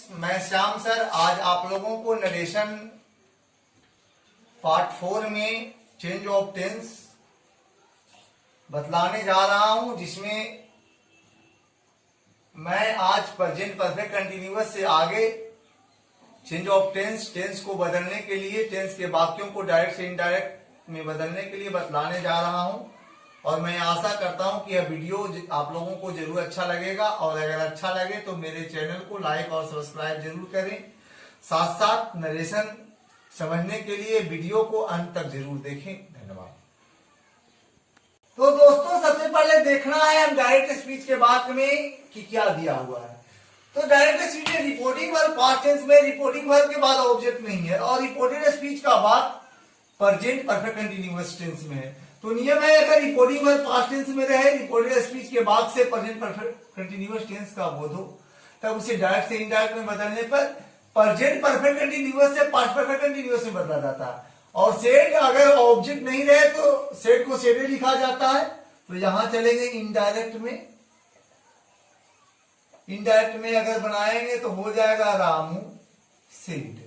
मैं श्याम सर आज आप लोगों को नरेशन पार्ट 4 में चेंज ऑफ टेंस बतलाने जा रहा हूं, जिसमें मैं आज प्रेजेंट परफेक्ट कंटिन्यूअस से आगे चेंज ऑफ टेंस को बदलने के लिए, टेंस के वाक्यों को डायरेक्ट से इनडायरेक्ट में बदलने के लिए बतलाने जा रहा हूं। और मैं आशा करता हूं कि यह वीडियो आप लोगों को जरूर अच्छा लगेगा, और अगर अच्छा लगे तो मेरे चैनल को लाइक और सब्सक्राइब जरूर करें। साथ साथ नरेशन समझने के लिए वीडियो को अंत तक जरूर देखें। धन्यवाद। तो दोस्तों, सबसे पहले देखना है हम डायरेक्ट स्पीच के बाद में कि क्या दिया हुआ है। तो डायरेक्ट स्पीच में रिपोर्टिंग वर्ब पास्ट टेंस में रिपोर्टिंग वर्ब के बाद ऑब्जेक्ट नहीं है, और रिपोर्टेड स्पीच का बाद प्रेजेंट परफेक्ट कंटीन्यूअस टेंस में है। तो नियम है, अगर रिपोर्टिंग वर्ब पास्ट टेंस में रहे, रिपोर्टेड स्पीच के बाद से प्रेजेंट परफेक्ट कंटीन्यूअस टेंस का बोध हो, तब उसे डायरेक्ट से इनडायरेक्ट में बदलने पर प्रेजेंट परफेक्ट कंटीन्यूअस से पास्ट परफेक्ट कंटीन्यूअस में बदला जाता है। और सेड अगर ऑब्जेक्ट नहीं रहे तो सेड को सेडे लिखा जाता है। तो यहां चलेंगे इनडायरेक्ट में। इनडायरेक्ट में अगर बनाएंगे तो हो जाएगा रामू सेड।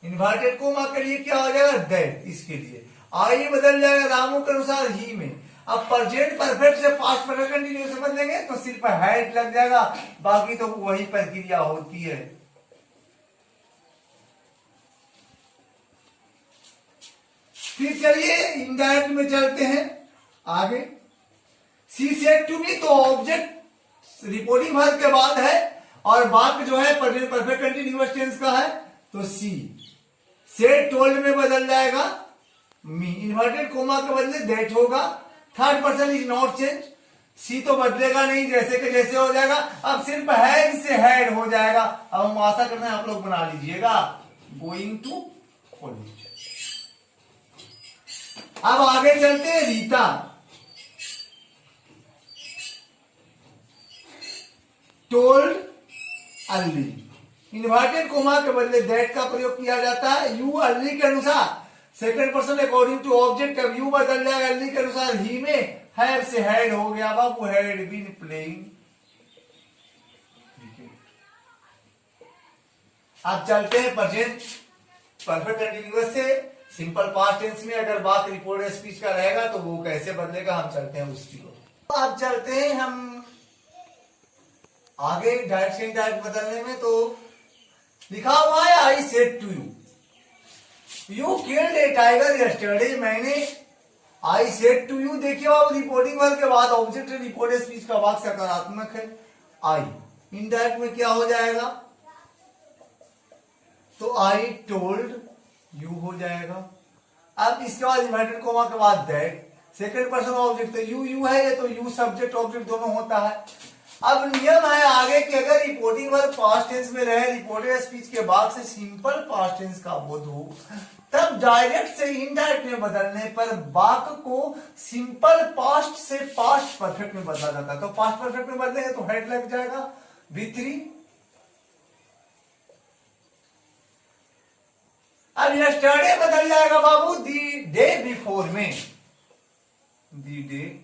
इन्वर्टेड कोमा के लिए क्या हो जाएगा? दैट। इसके लिए आई बदल जाएगा रामू के अनुसार ही में। अब प्रेजेंट परफेक्ट से पास्ट परफेक्ट कंटीन्यूअस से बदलेंगे तो सिर्फ हैड लग जाएगा, बाकी तो वही प्रक्रिया होती है। फिर चलिए इनडायरेक्ट में चलते हैं आगे। सी सेड टू मी, तो ऑब्जेक्ट रिपोर्टिंग वर्ब के बाद है और वाक्य जो है प्रेजेंट परफेक्ट कंटीन्यूअस टेंस का है, तो सी। सेड टोल्ड में बदल जाएगा मी। इन्वर्टेड कोमा के बदले दैट होगा। Third person is not change. She तो बदलेगा नहीं, जैसे के जैसे हो जाएगा। अब सिर्फ हैड से हैड हो जाएगा। अब हम आशा करते हैं आप लोग बना लीजिएगा गोइंग टू कॉलेज। अब आगे चलते हैं Rita. Told early. Inverted comma के बदले दैट का प्रयोग किया जाता है यू अर्ली के अनुसार। Second person according to object. अब यू बदल जाएगा अर्ली के अनुसार ही में। हैव से हैड हो गया बाबू, हैड बीन प्लेइंग। अब चलते हैं प्रेजेंट परफेक्ट कंटीन्यूअस से सिंपल पास्ट टेंस में। अगर बात रिपोर्टेड स्पीच का रहेगा तो वो कैसे बदलेगा, हम चलते हैं उसकी ओर। अब चलते हैं हम आगे डायरेक्ट से इनडायरेक्ट बदलने में। तो लिखा हुआ है I said to you, you killed a tiger yesterday. मैंने आई सेड टू यू, देखिए बाबू रिपोर्टिंग वर्ब के बाद ऑब्जेक्ट रिपोर्टेड स्पीच का वाक्य सकारात्मक है आई। इनडायरेक्ट में क्या हो जाएगा? तो आई टोल्ड यू हो जाएगा। अब इसके बाद इन्वर्टेड कोमा के बाद दैट। सेकंड पर्सन ऑब्जेक्ट, तो यू है, ये तो यू सब्जेक्ट ऑब्जेक्ट दोनों होता है। अब नियम है आगे कि अगर रिपोर्टिंग वर्ब पास्ट टेंस में रहे, रिपोर्टेड स्पीच के बाद से सिंपल पास्ट टेंस का बोध हो, तब डायरेक्ट से इनडायरेक्ट में बदलने पर वाक्य को सिंपल पास्ट से पास्ट परफेक्ट में बदला जाता है। तो पास्ट परफेक्ट में बदलेंगे तो हेड लग जाएगा V3। अब यस्टरडे बदल जाएगा बाबू दी डे बिफोर में। The day.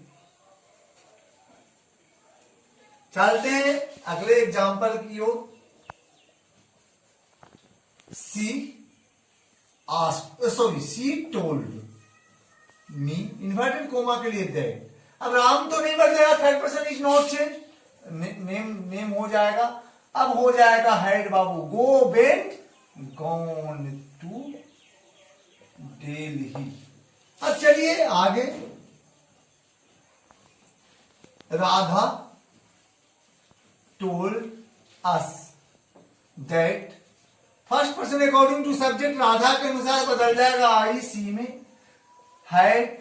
चलते हैं अगले एग्जाम्पल की ओर। She told me. Inverted comma के लिए दैट। अब राम तो नहीं बदलेगा, third person is not change, name हो जाएगा। अब हो जाएगा हैड बाबू। Go went gone to Delhi. अब चलिए आगे। Radha told us that। First person according to subject Radha के अनुसार बदल जाएगा आई सी में। हैड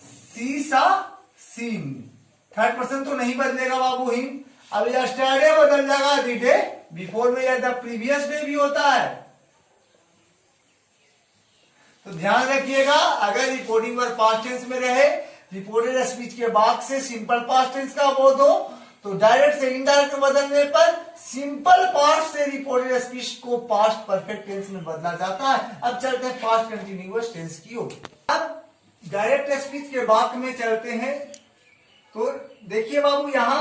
सी सा सीन। थर्ड पर्सन तो नहीं बदलेगा बाबू हिम। अब यस्टरडे बदल जाएगा द डे बिफोर में, या द प्रीवियस डे भी होता है। तो ध्यान रखिएगा, अगर रिपोर्टिंग वर्ब पास्ट टेंस में रहे, रिपोर्टेड स्पीच के बाद से सिंपल पास्ट टेंस का बोध हो, तो डायरेक्ट से इनडायरेक्ट में बदलने पर सिंपल पास्ट से रिपोर्टेड स्पीच को पास्ट परफेक्ट टेंस में बदला जाता है। अब चलते हैं पास्ट कंटीन्यूअस टेंस की ओर। अब डायरेक्ट स्पीच के वाक्य में चलते हैं। तो देखिए बाबू, यहां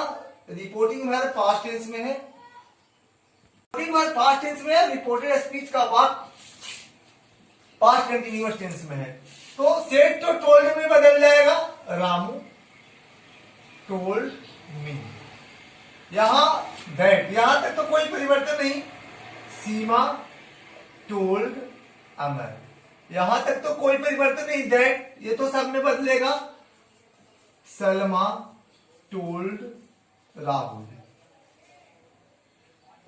रिपोर्टिंग वर्ब पास्ट टेंस में है, पास्ट टेंस में है, रिपोर्टेड स्पीच का वाक्य पास्ट कंटिन्यूअस टेंस में है। तो सेड तो टोल्ड में बदल जाएगा, रामू टोल्ड मी। यहां दैट, यहां तक तो कोई परिवर्तन नहीं। सीमा टोल्ड अमर, यहां तक तो कोई परिवर्तन नहीं। दैट ये तो सब में बदलेगा। सलमा टोल्ड राहुल।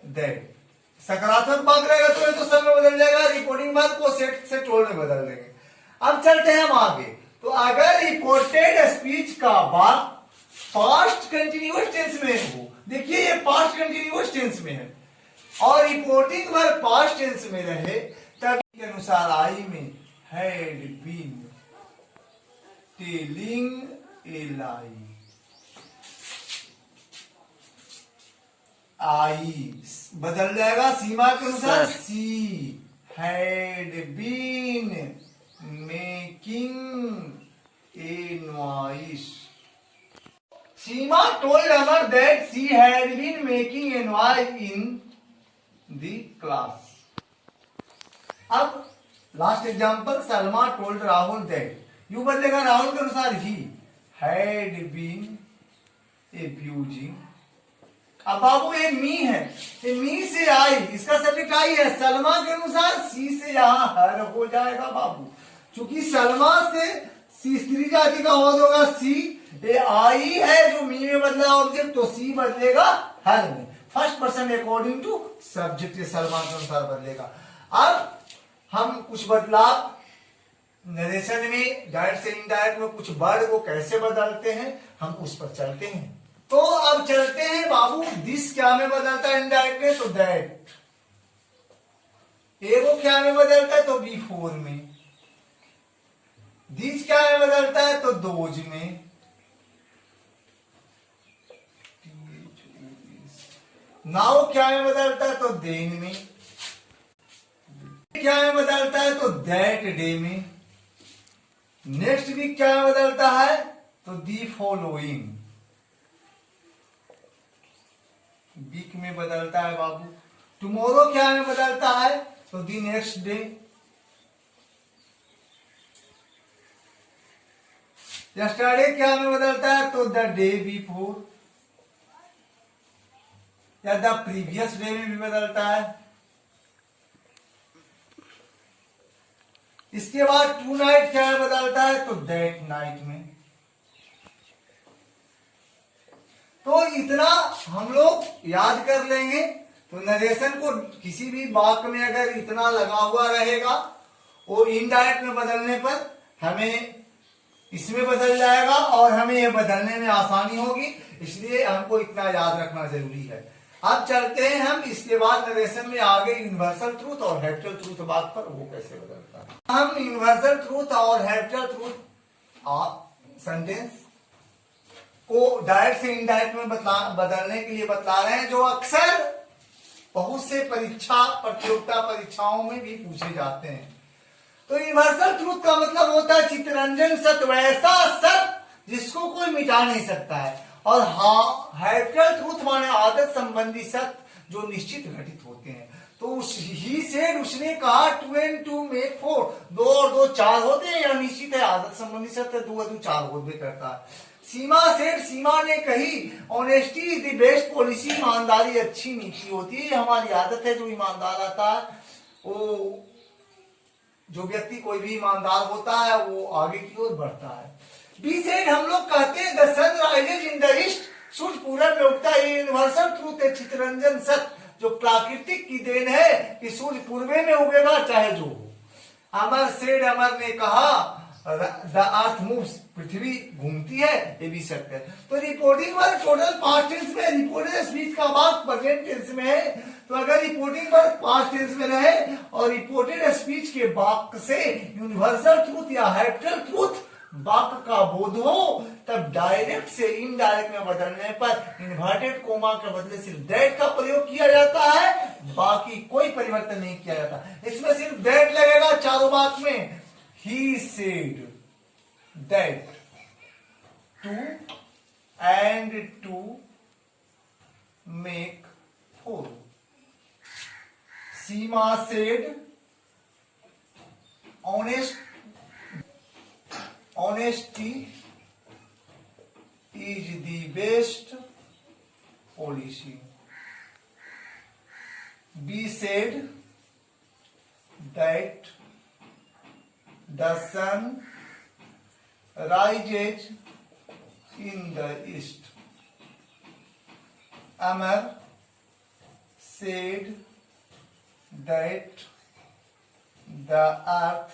दैट सकारात्मक भाग रहेगा तो ये तो सब में बदल जाएगा। रिपोर्टिंग भाग को सेट से टोल्ड में बदल देंगे। अब चलते हैं हम आगे। तो अगर रिपोर्टेड स्पीच का भाग पास्ट कंटिन्यूअस टेंस में हो, देखिए ये पास्ट कंटिन्यूअस टेंस में है और रिपोर्टिंग वर्ब पास्ट टेंस में रहे, तब के अनुसार आई में had been telling a lie. I बदल जाएगा सीमा के अनुसार। She had been making a noise. Seema told Amar that she had been making a noise in the class. अब last example, Salma told Rahul that. You बदलेगा राहुल के अनुसार ही हैड बीन एब्यूजिंग। अब बाबू ये मी है, ये मी से आई, इसका सब्जेक्ट आई है। सलमा के अनुसार सी से यहां हर हो जाएगा बाबू, क्योंकि सलमा से सी स्त्री जाति का हो होगा सी। ये आई है जो मी में बदला ऑब्जेक्ट, तो सी बदलेगा हर में। First person according to subject Salman के अनुसार बदलेगा। अब हम कुछ बदलाव नरेशन में डायरेक्ट से इनडायरेक्ट में कुछ वर्ड को कैसे बदलते हैं हम उस पर चलते हैं। तो अब चलते हैं बाबू, दिस क्या में बदलता है इनडायरेक्ट में, तो दैट। ए को क्या में बदलता है, तो बिफोर में। दिस क्या में बदलता है, तो दोज में। नाउ क्या में बदलता है, तो देन में। क्या में बदलता है, तो दैट डे में। नेक्स्ट वीक क्या में बदलता है, तो दी फॉलोइंग वीक में बदलता है बाबू। टुमारो क्या में बदलता है, तो दी नेक्स्ट डे। यस्टरडे क्या में बदलता है, तो द डे बिफोर या द प्रीवियस डे में भी बदलता है। इसके बाद टू नाइट क्या में बदलता है, तो दैट नाइट में। तो इतना हम लोग याद कर लेंगे तो नरेशन को किसी भी वाक्य में अगर इतना लगा हुआ रहेगा वो इनडायरेक्ट में बदलने पर हमें इसमें बदल जाएगा और हमें ये बदलने में आसानी होगी, इसलिए हमको इतना याद रखना जरूरी है। अब चलते हैं हम इसके बाद नरेशन में आगे यूनिवर्सल ट्रूथ और हैबिचुअल ट्रूथ बात पर, वो कैसे बदलता है। हम यूनिवर्सल ट्रूथ और हैबिचुअल ट्रूथ सेंटेंस को डायरेक्ट से इनडायरेक्ट में बदलने के लिए बता रहे हैं, जो अक्सर बहुत से परीक्षा प्रतियोगिता परीक्षाओं में भी पूछे जाते हैं। तो यूनिवर्सल ट्रूथ का मतलब होता है चित्तरंजन सत्य, वैसा सत्य जिसको कोई मिटा नहीं सकता है। और हैबिचुअल ट्रूथ माने आदत संबंधी सत्य जो निश्चित घटित होते हैं। तो ही सेड, उसने कहा 2 and 2 make 4, 2 और 2 4 होते हैं, यह निश्चित है आदत संबंधी सत्य, 2 और 2 4 होते करता है। सीमा सेड, सीमा ने कही honesty is the best policy, ईमानदारी अच्छी नीति होती है। हमारी आदत है, जो ईमानदार आता है वो जो व्यक्ति कोई भी ईमानदार होता है वो आगे की ओर बढ़ता है। बी सेड, हम लोग कहते हैं the sun rises in the east, सूर्य पूरब में उगता है। यूनिवर्सल ट्रूथ है चित्तरंजन सत्य, जो प्राकृतिक की देन है कि सूर्य पूर्वे में उगेगा चाहे जो हो। अमर सेड, अमर ने कहा द अर्थ मूव्स, पृथ्वी घूमती है, ये भी सत्य है। तो reporting verb total past tense में, रिपोर्टेड स्पीच का भाग प्रेजेंट टेंस में है। तो अगर रिपोर्टिंग वर्ब पास्ट टेंस में रहे और रिपोर्टेड स्पीच के वाक्य से यूनिवर्सल ट्रूथ या हैबिचुअल ट्रूथ वाक्य का बोध हो, तब डायरेक्ट से इनडायरेक्ट में बदलने पर इन्वर्टेड कोमा के बदले सिर्फ दैट का प्रयोग किया जाता है, बाकी कोई परिवर्तन नहीं किया जाता। इसमें सिर्फ दैट लगेगा चारों वाक्य में। He said that 2 and 2 make 4. Seema said honesty is the best policy. B said that the sun rises in the east. Amar said that the earth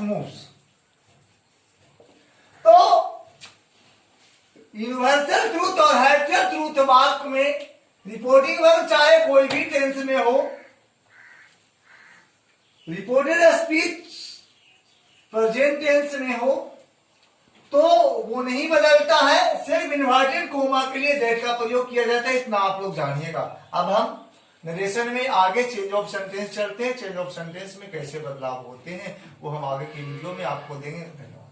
moves. तो यूनिवर्सल ट्रूथ और हैबिचुअल ट्रूथ वाक्य में reporting verb चाहे कोई भी tense में हो, reported speech present tense में हो तो वो नहीं बदलता है, सिर्फ इन्वर्टेड कोमा के लिए दैट का प्रयोग किया जाता है। इतना आप लोग जानिएगा। अब हम नरेशन में आगे चेंज ऑफ सेंटेंस चलते हैं। चेंज ऑफ सेंटेंस में कैसे बदलाव होते हैं वो हम आगे की वीडियो में आपको देंगे। धन्यवाद।